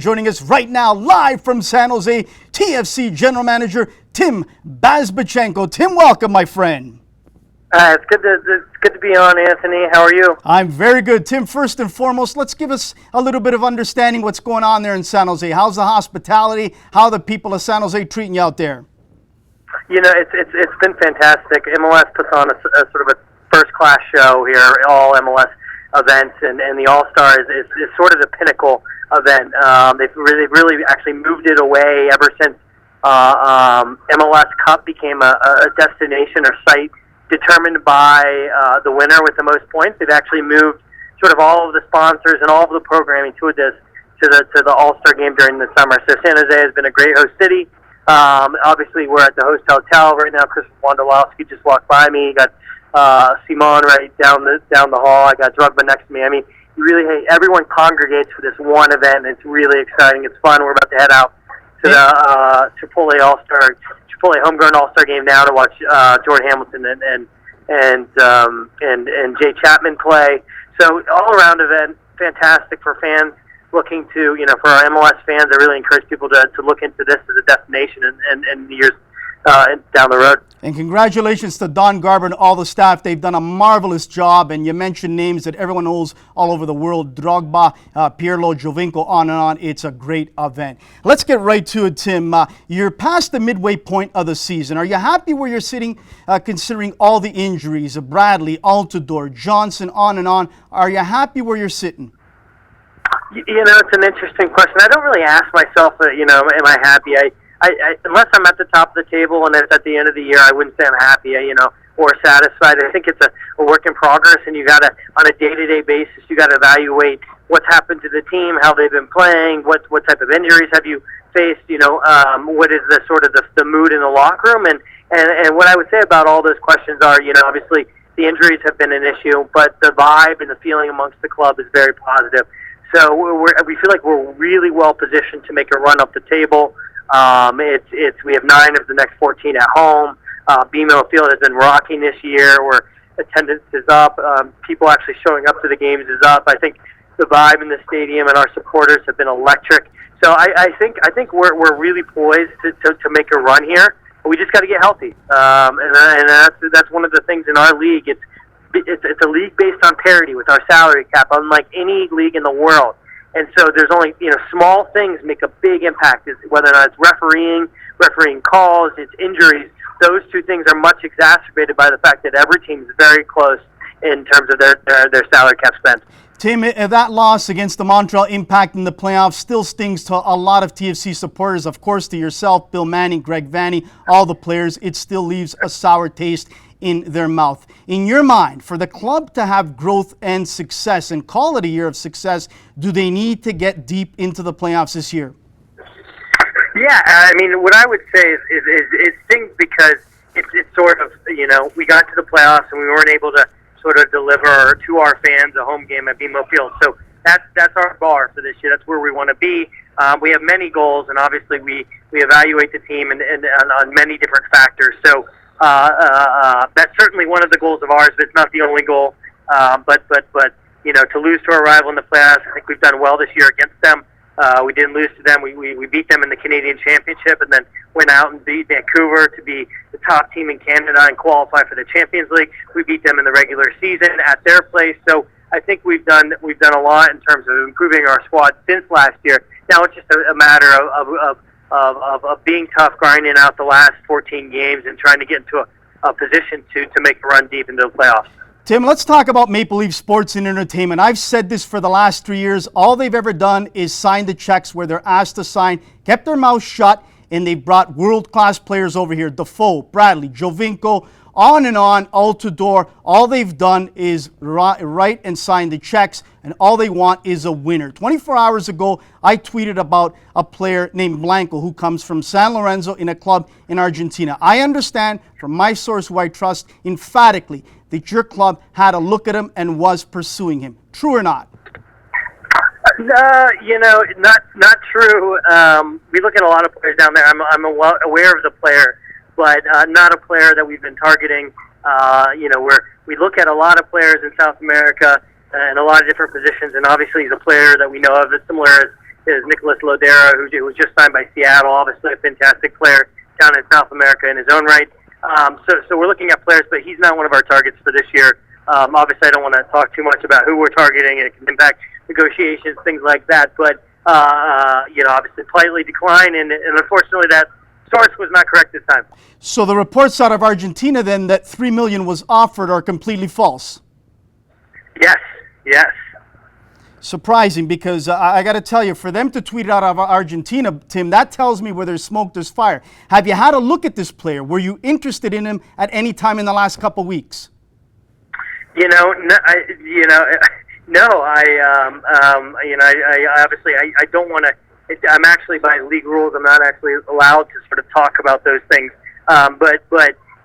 Joining us right now, live from San Jose, TFC General Manager Tim Bezbatchenko. Tim, welcome, my friend. It's good to be on, Anthony. How are you? I'm very good. Tim, first and foremost, let's give us a little bit of understanding what's going on there in San Jose. How's the hospitality? How are the people of San Jose treating you out there? You know, it's been fantastic. MLS puts on a sort of a first-class show here, all MLS events, and the All-Star is sort of the pinnacle event. They've really actually moved it away ever since MLS Cup became a destination or site determined by the winner with the most points. They've actually moved sort of all of the sponsors and all of the programming to the All-Star game during the summer. So San Jose has been a great host city. Obviously, we're at the host hotel right now. Chris Wondolowski just walked by me. You got Simon right down the hall. I got Drogba next to me. I mean, everyone congregates for this one event. It's really exciting. It's fun. We're about to head out to the Chipotle homegrown All-Star game now to watch Jordan Hamilton and Jay Chapman play. So all-around event, fantastic for fans looking to, for our MLS fans. I really encourage people to look into this as a destination and years down the road. And congratulations to Don Garber and all the staff. They've done a marvelous job. And you mentioned names that everyone knows all over the world. Drogba, Pirlo, Giovinco, on and on. It's a great event. Let's get right to it, Tim. You're past the midway point of the season. Are you happy where you're sitting, considering all the injuries? Bradley, Altidore, Johnson, on and on. Are you happy where you're sitting? It's an interesting question. I don't really ask myself, am I happy? I unless I'm at the top of the table and it's at the end of the year, I wouldn't say I'm happy, or satisfied. I think it's a work in progress, and you got to, on a day-to-day basis, you got to evaluate what's happened to the team, how they've been playing, what type of injuries have you faced, what is the sort of the mood in the locker room, and what I would say about all those questions are, obviously the injuries have been an issue, but the vibe and the feeling amongst the club is very positive. So we feel like we're really well positioned to make a run up the table. We have 9 of the next 14 at home. BMO Field has been rocking this year, where attendance is up. People actually showing up to the games is up. I think the vibe in the stadium and our supporters have been electric. So I think we're really poised to make a run here. We just got to get healthy, and that's one of the things in our league. It's a league based on parity with our salary cap, unlike any league in the world. And so there's only, small things make a big impact, whether or not it's refereeing calls, it's injuries. Those two things are much exacerbated by the fact that every team is very close in terms of their salary cap spend. Tim, that loss against the Montreal Impact in the playoffs still stings to a lot of TFC supporters. Of course, to yourself, Bill Manning, Greg Vanney, all the players. It still leaves a sour taste in their mouth. In your mind, for the club to have growth and success and call it a year of success, do they need to get deep into the playoffs this year? Yeah, I mean, what I would say is it stings because it's sort of, we got to the playoffs and we weren't able to sort of deliver to our fans a home game at BMO Field. So that's our bar for this year. That's where we want to be. We have many goals, and obviously we evaluate the team and on many different factors. So that's certainly one of the goals of ours, but it's not the only goal. But to lose to our rival in the playoffs, I think we've done well this year against them. We didn't lose to them. We beat them in the Canadian Championship, and then went out and beat Vancouver to be the top team in Canada and qualify for the Champions League. We beat them in the regular season at their place. So I think we've done a lot in terms of improving our squad since last year. Now it's just a matter of being tough, grinding out the last 14 games, and trying to get into a position to make a run deep into the playoffs. Tim, let's talk about Maple Leaf Sports and Entertainment. I've said this for the last 3 years. All they've ever done is sign the checks where they're asked to sign, kept their mouth shut, and they brought world-class players over here. Defoe, Bradley, Giovinco, on and on, Altidore. All they've done is write and sign the checks, and all they want is a winner. 24 hours ago, I tweeted about a player named Blanco who comes from San Lorenzo in a club in Argentina. I understand from my source who I trust emphatically that your club had a look at him and was pursuing him. True or not? Not true. We look at a lot of players down there. I'm well aware of the player, but not a player that we've been targeting. We look at a lot of players in South America in a lot of different positions, and obviously he's a player that we know of, that's similar is Nicholas Lodera, who was just signed by Seattle, obviously a fantastic player down in South America in his own right. So we're looking at players, but he's not one of our targets for this year. Obviously, I don't want to talk too much about who we're targeting, and it can impact negotiations, things like that. But obviously, politely decline, and unfortunately, that source was not correct this time. So the reports out of Argentina then that $3 million was offered are completely false. Yes. Surprising, because I got to tell you, for them to tweet it out of Argentina, Tim, that tells me where there's smoke, there's fire. Have you had a look at this player? Were you interested in him at any time in the last couple weeks? No. I don't want to. I'm actually, by league rules, I'm not actually allowed to sort of talk about those things. But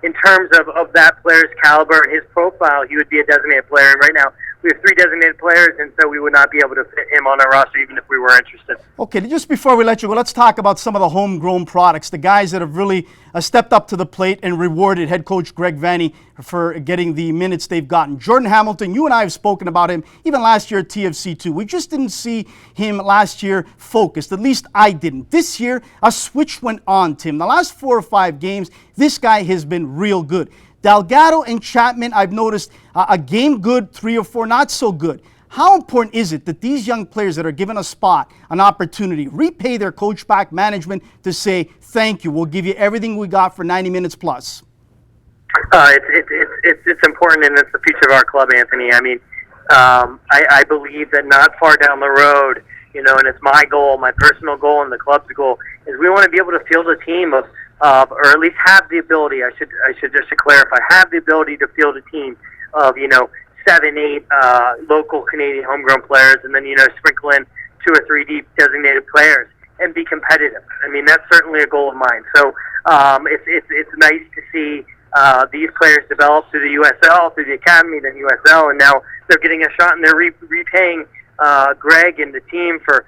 in terms of that player's caliber and his profile, he would be a designated player. And right now, we have 3 designated players, and so we would not be able to fit him on our roster even if we were interested. Okay, just before we let you go, let's talk about some of the homegrown products, the guys that have really stepped up to the plate and rewarded head coach Greg Vanney for getting the minutes they've gotten. Jordan Hamilton, you and I have spoken about him even last year at TFC2. We just didn't see him last year focused. At least I didn't. This year, a switch went on, Tim. The last 4 or 5 games, this guy has been real good. Delgado and Chapman, I've noticed a game good, 3 or 4 not so good. How important is it that these young players that are given a spot, an opportunity, repay their coach back management to say, thank you, we'll give you everything we got for 90 minutes plus? It's important, and it's the future of our club, Anthony. I mean, I believe that not far down the road, and it's my goal, my personal goal, and the club's goal, is we want to be able to field a team of or at least have the ability. I should just to clarify, have the ability to field a team of 7, 8 local Canadian homegrown players, and then sprinkle in 2 or 3 deep designated players and be competitive. I mean, that's certainly a goal of mine. So it's nice to see these players develop through the USL, through the academy, then USL, and now they're getting a shot, and they're repaying Greg and the team for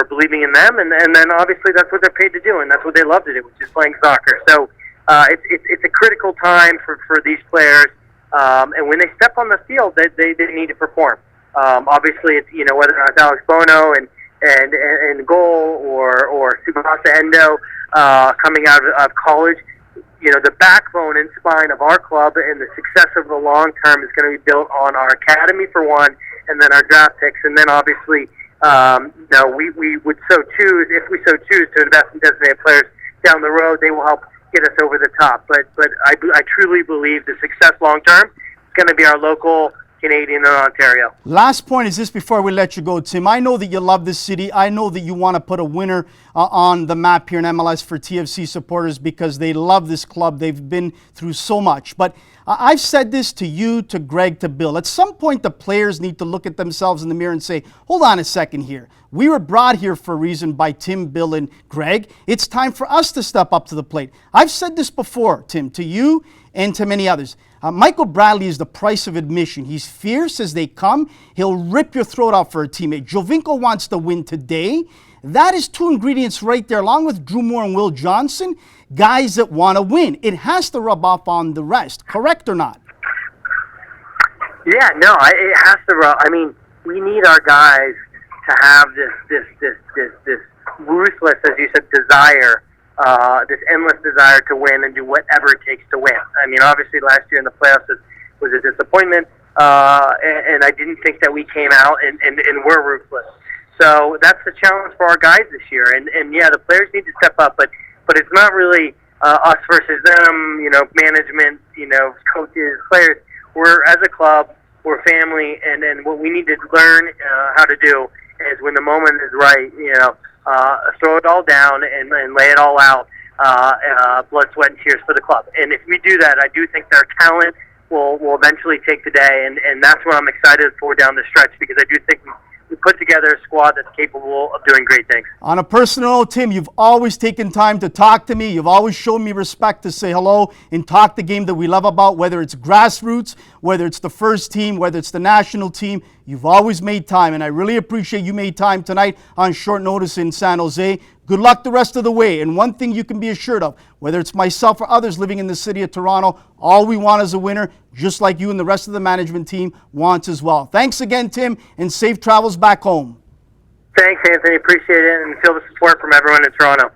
believing in them, and then obviously that's what they're paid to do, and that's what they love to do, which is playing soccer. So it's a critical time for these players, and when they step on the field, they need to perform. Obviously, it's whether or not it's Alex Bono and goal or Subasa Endo coming out of college. The backbone and spine of our club and the success of the long term is going to be built on our academy for one, and then our draft picks, and then obviously. We would so choose, if we so choose, to invest in designated players down the road. They will help get us over the top. But I truly believe the success long term is going to be our local Canadian and Ontario. Last point is this before we let you go, Tim. I know that you love this city. I know that you want to put a winner on the map here in MLS for TFC supporters because they love this club. They've been through so much. But I've said this to you, to Greg, to Bill. At some point, the players need to look at themselves in the mirror and say, hold on a second here. We were brought here for a reason by Tim, Bill, and Greg. It's time for us to step up to the plate. I've said this before, Tim, to you and to many others. Michael Bradley is the price of admission. He's fierce as they come. He'll rip your throat out for a teammate. Jovinko wants to win today. That is 2 ingredients right there, along with Drew Moore and Will Johnson, guys that want to win. It has to rub off on the rest, correct or not? Yeah, no, it has to rub. I mean, we need our guys to have this ruthless, as you said, desire. This endless desire to win and do whatever it takes to win. I mean, obviously last year in the playoffs was a disappointment, and I didn't think that we came out and were ruthless. So that's the challenge for our guys this year. And yeah, the players need to step up, but it's not really us versus them, management, coaches, players. We're, as a club, we're family, and what we need to learn how to do is when the moment is right, throw it all down and lay it all out, blood, sweat, and tears for the club. And if we do that, I do think their talent will eventually take the day, and that's what I'm excited for down the stretch, because I do think we put together a squad that's capable of doing great things. On a personal note, Tim, you've always taken time to talk to me. You've always shown me respect to say hello and talk the game that we love about, whether it's grassroots, whether it's the first team, whether it's the national team. You've always made time, and I really appreciate you made time tonight on short notice in San Jose. Good luck the rest of the way. And one thing you can be assured of, whether it's myself or others living in the city of Toronto, all we want is a winner, just like you and the rest of the management team wants as well. Thanks again, Tim, and safe travels back home. Thanks, Anthony. Appreciate it, and feel the support from everyone in Toronto.